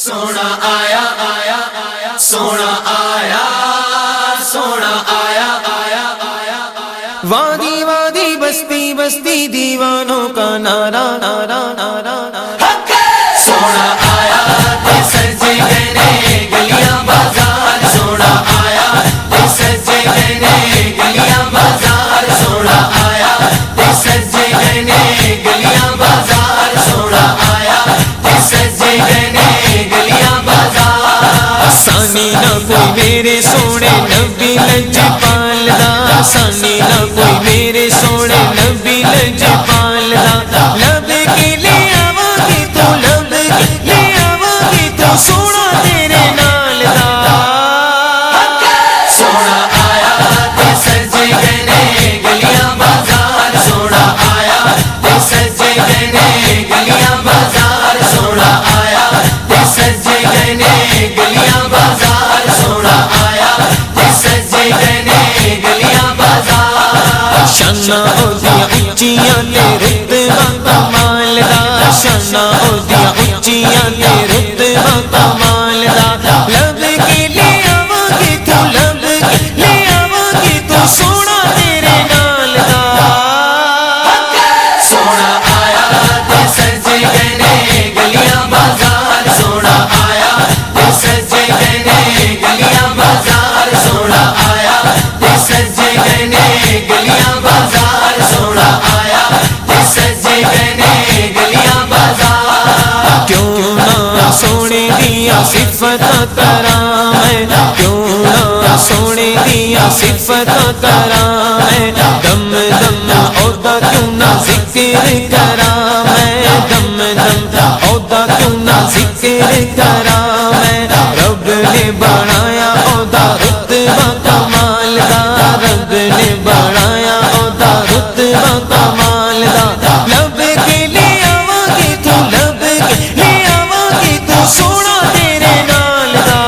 سونا آیا آیا آیا سونا آیا سونا آیا آیا آیا آیا وادی وادی بستی بستی دیوانوں کا نعرہ نعرہ نعرہ سونا آیا تے سجے گئے گلیاں بازار سونا آیا تے سجے گئے گلیاں بازار سونا آیا تے سجے گئے گلیاں بازار سونا آیا تے سجے گئے گلیاں بازار سانی نہ کوئی میرے سونے نبی لجپال دا سانی نہ کوئی میرے سونے نبی لجپال دا لب کے لے آواں گی تو لب کے لے آواں گی تو سونا تیرے نال دا سونا آیا تے سجے گئے گلیاں بازار سونا آیا تے سجے گئے گلیاں بازار سونا آیا تے سجے گئے گلیاں بازار سونا آیا تے سجے گئے گلیاں بازار شانہ اودیاں اونچیاں تے رتبہ کمال دا شانہ اودیاں اونچیاں تے رتبہ کمال دا لب کے لے آواں گی تو لب کے لے آواں گی تو سونا تیرے نال دا سونا آیا تے سجے گئے گلیاں بازار سونا آیا تے سجے گئے گلیاں بازار سونا آیا تے سجے گئے گلیاں بازار سونا آیا تے سجے گئے گلیاں بازار کیوں نہ سونے دیا صفت کرام ہے کیوں نہ سونے دیا صفت کرام ہے دم دم عہدہ کیوں نہ ذکر کرام ہے دم دم عہدہ کیوں نہ ذکر کرام ہے رب نے بنایا عہدہ رتبہ کمال دا رب نے بنایا عہدہ رتبہ کمال دا لب کے لے آواں گی تو لب کے لے آواں گی تو سونا تیرے نال دا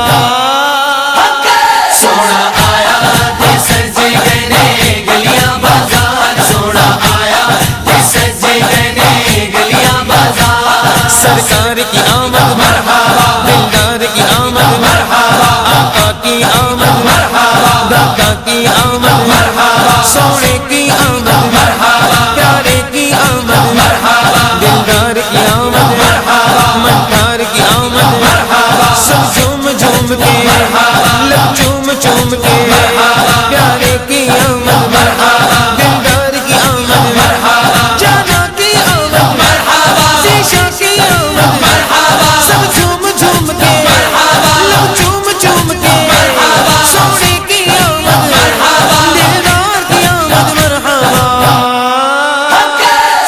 سونا آیا تے سجے گئے گلیاں بازار سونا آیا تے سجے گئے گلیاں بازار سرکار کی آمد مرحبا دلدار کی آمد مرحبا آقا کی آمد مرحبا دادا کی آمد مرحبا سونے کی آمد مرحبا پیارے کی آمد مرحبا دلدار کی آمد مرحبا مدار کی آمد مرحبا سب جھوم جھوم کے لب چوم چوم کے پیارے کی آمد مرحبا دلدار کی آمد مرحبا جانا کی آمد مرحبا شیشہ کی آمد مرحبا سب جھوم جھوم کے لب چوم چوم کے سونے کی آمد مرحبا دلدار کی آمد مرحبا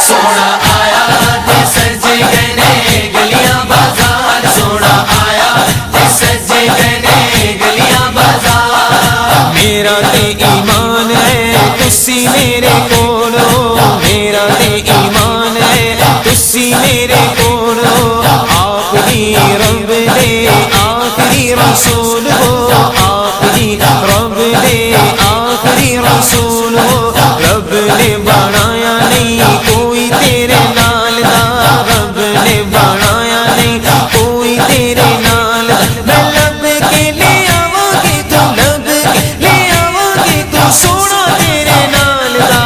سونا آیا تے سجے گئے گلیاں بازار سونا آیا تے سجے گئے گلیاں بازار میرا تے ایمان ہے تسی میرے کول ہو میرا تے ایمان ہے تسی میرے کول ہو آخری رب دے آخری رسول ہو آخری رب دے آخری رسول ہو رب نے بنایا نہیں کوئی تیرے نال دا رب نے بنایا نہیں کوئی تیرے نال میں لب کے لے آواں گی تو لب کے لے آواں گی تو سونا تیرے نال دا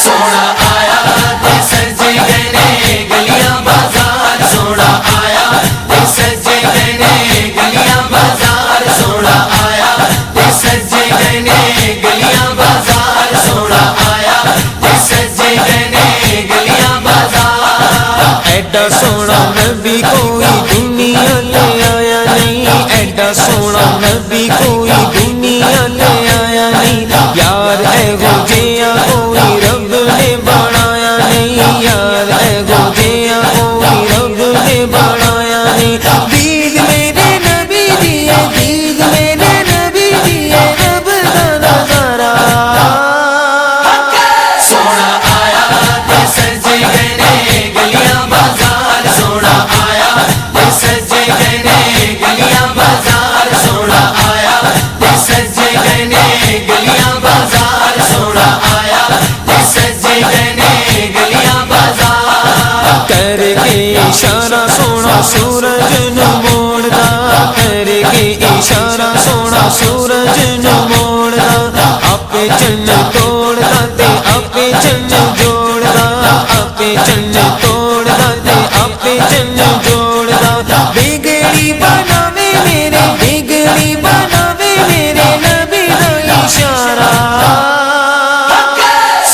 سونا آیا تے سجے گئے گلیاں بازار سونا آیا تے سجے گئے گلیاں بازار سونا آیا تے سجے گئے گلیاں بازار سونا آیا تے سجے گئے گلیاں بازار ایڈا سونا نبی کوئی دنیا لے آیا نہیں ایڈا سونا نبی کوئی دنیا لے آیا نہیں یار اے گو جیا کوئی رب نے بنایا نہیں یار اے گو جیا کوئی رب نے بنایا نہیں دید میرے نبی دیے دید میرے نبی دیے رب دا نظارہ سونا آیا تے سجے گئے گلیاں بازار سونا آیا تے سجے گئے گلیاں بازار سونا آیا تے سجے گئے گلیاں بازار سونا آیا تے سجے گئے گلیاں بازار کر کے اشارہ سونا سور سورج نو موڑدا آپے چن توڑدا تے آپے چن جوڑدا آپے چن توڑدا تے آپے چن جوڑدا بگڑی بناوے میرے بگڑی بناوے میرے نبی دا اشارہ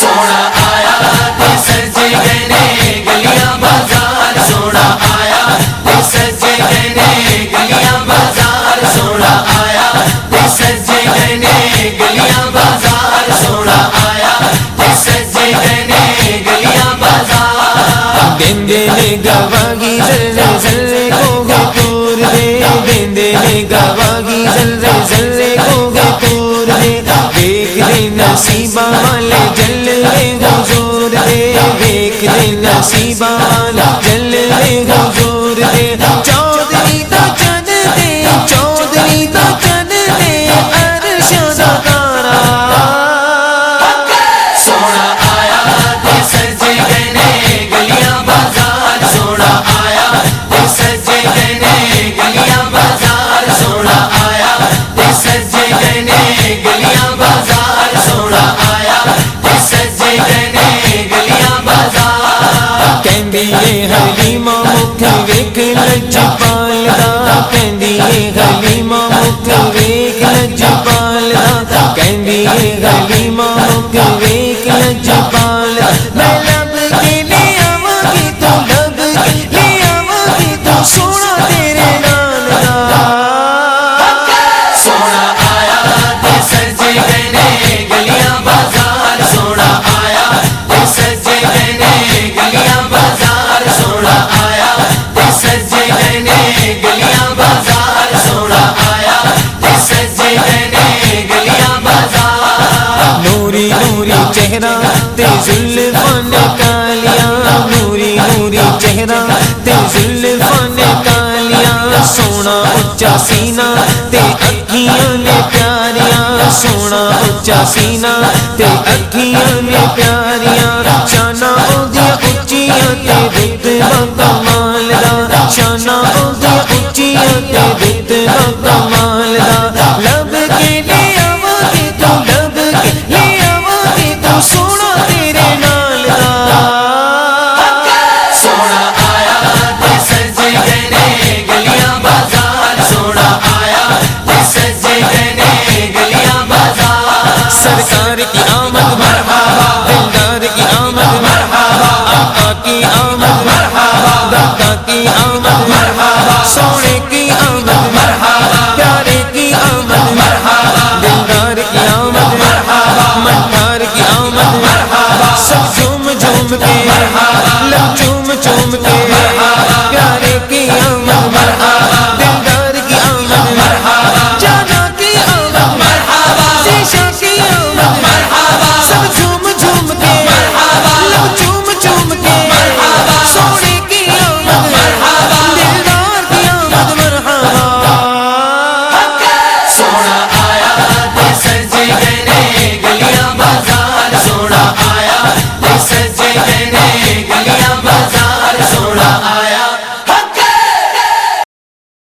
سونا آیا تے سجے گئے نے گلیاں بازار سونا آیا تے سجے گئے نے گلیاں بازار سونا آیا تے سجے گئے نے گلیاں بازار سونا آیا تے سجے گئے نے گلیاں بازار دیندے نے گواہی ذرے ذرے کو گے تور دے دیندے نے گواہی ذرے ذرے کو گے تور دے دیکھ دے نصیبہ والے جلوے حضور دے دیکھ دے نصیبہ والے جلوے حضور دے چودھری دا چن دے چودھری دا چن دے عرش دا تارا سونا آیا تے سجے گئے نے گلیاں بازار سونا آیا تے سجے گئے نے گلیاں بازار سونا آیا تے سجے گئے نے گلیاں بازار سونا آیا تے سجے گئے نے گلیاں بازار کہندی اے حلیمہ مکھ ویکھ لجپال دا کہندی اے حلیمہ مکھ ویکھ لجپال دا کہندی اے حلیمہ مکھ ویکھ لجپال دا میں لب کے لے آواں گی تو لب کے لے آواں گی تو سونا تیرے نال دا سونا آیا تے سجے گئے نے گلیاں بازار سونا آیا تے سجے گئے نے گلیاں بازار سونا آیا تے سجے گئے نے گلیاں بازار سونا آیا تے سجے گئے نے گلیاں بازار نوری نوری چہرہ تے زلفاں نے کالیاں نوری نوری چہرہ تے زلفاں نے کالیاں سونا اچا سینہ تے اکھیاں نے پیاریاں سونا اچا سینہ تے اکھیاں نے پیاریاں شانہ اودیاں اچیاں تے رتبہ کمال دا شانہ اودیاں اچیاں تے رتبہ کمال دا لب کے لے آواں گی تو لب کے لے آواں گی تو سونا تیرے نال دا سونا آیا تے سجے گئے نے گلیاں بازار سونا آیا تے سجے گئے نے گلیاں بازار سرکار کی آمد مرحبا دلدار کی آمد مرحبا آقا کی آمد مرحبا داتا کی آمد مرحبا سونے